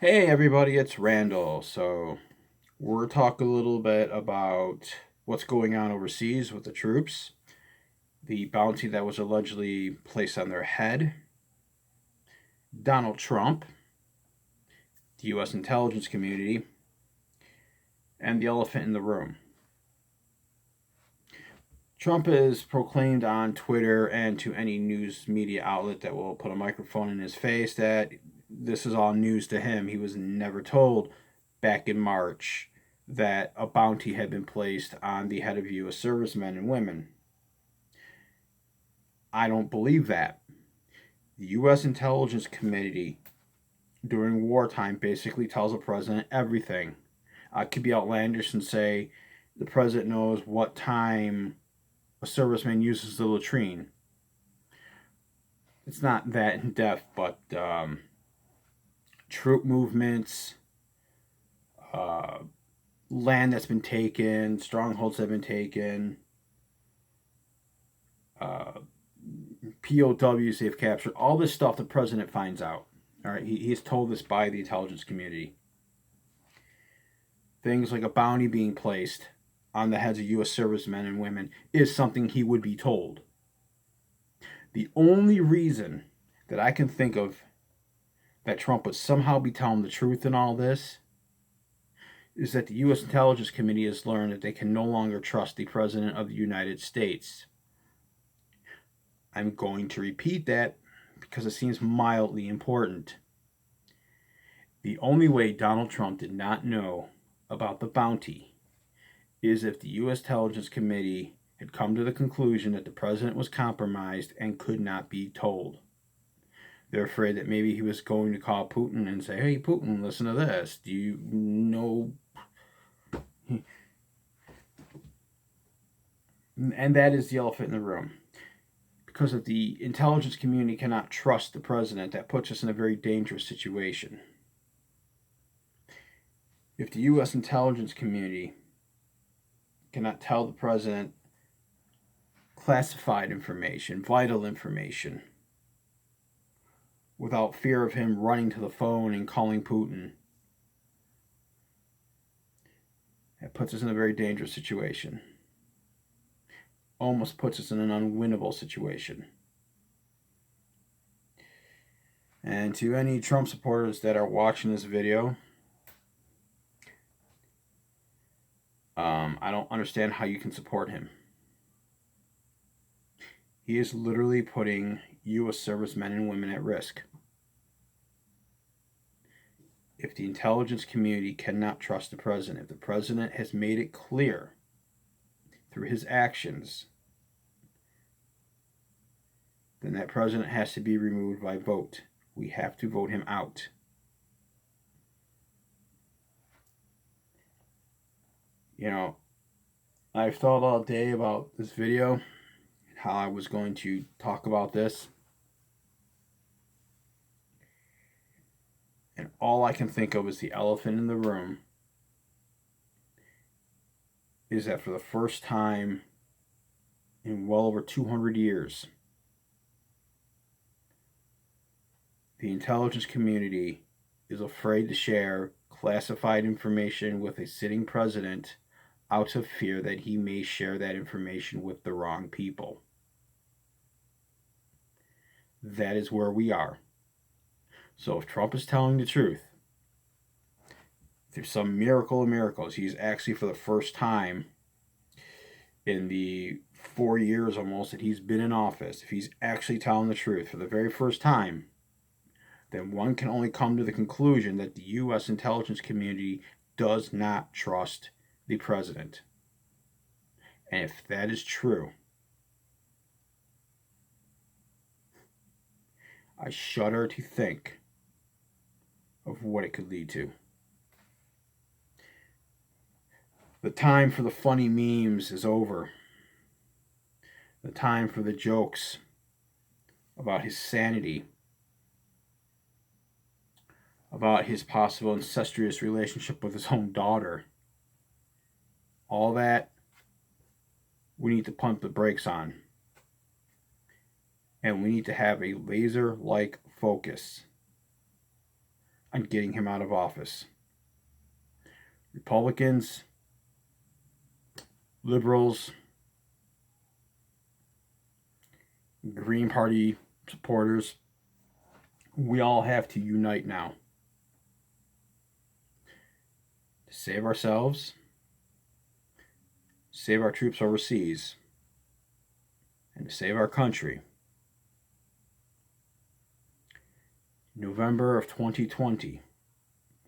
Hey everybody, it's Randall. So we're talking a little bit about what's going on overseas with the troops, the bounty that was allegedly placed on their head, Donald Trump, the U.S. intelligence community, and the elephant in the room. Trump has proclaimed on Twitter and to any news media outlet that will put a microphone in his face that this is all news to him. He was never told back in March that a bounty had been placed on the head of U.S. servicemen and women. I don't believe that. The U.S. intelligence community during wartime basically tells the president everything. I could be outlandish and say the president knows what time a serviceman uses the latrine. It's not that in depth, but troop movements, uh, land that's been taken, strongholds that have been taken, uh, POWs they've captured, all this stuff the president finds out. All right, he's told this by the intelligence community. Things like a bounty being placed on the heads of U.S. servicemen and women is something he would be told. The only reason that I can think of that Trump would somehow be telling the truth in all this is that the U.S. Intelligence Committee has learned that they can no longer trust the President of the United States. I'm going to repeat that because it seems mildly important. The only way Donald Trump did not know about the bounty is if the U.S. Intelligence Committee had come to the conclusion that the president was compromised and could not be told. They're afraid that maybe he was going to call Putin and say, "Hey, Putin, listen to this. Do you know?" And that is the elephant in the room. Because if the intelligence community cannot trust the president, that puts us in a very dangerous situation. If the U.S. intelligence community cannot tell the president classified information, vital information, without fear of him running to the phone and calling Putin, that puts us in a very dangerous situation. Almost puts us in an unwinnable situation. And to any Trump supporters that are watching this video, I don't understand how you can support him. He is literally putting U.S. servicemen and women at risk. If the intelligence community cannot trust the president, if the president has made it clear through his actions, then that president has to be removed by vote. We have to vote him out. You know, I've thought all day about this video, how I was going to talk about this. And all I can think of is the elephant in the room is that for the first time in well over 200 years, the intelligence community is afraid to share classified information with a sitting president out of fear that he may share that information with the wrong people. That is where we are. So if Trump is telling the truth, through some miracle of miracles, he's actually for the first time in the 4 years almost that he's been in office, if he's actually telling the truth for the very first time, then one can only come to the conclusion that the U.S. intelligence community does not trust the president. And if that is true, I shudder to think of what it could lead to. The time for the funny memes is over. The time for the jokes about his sanity, about his possible incestuous relationship with his own daughter. All that, we need to pump the brakes on. And we need to have a laser-like focus on getting him out of office. Republicans, liberals, Green Party supporters, we all have to unite now to save ourselves, save our troops overseas, and to save our country. November of 2020,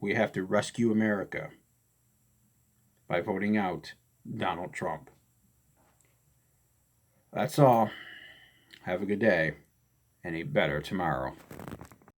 we have to rescue America by voting out Donald Trump. That's all. Have a good day and a better tomorrow.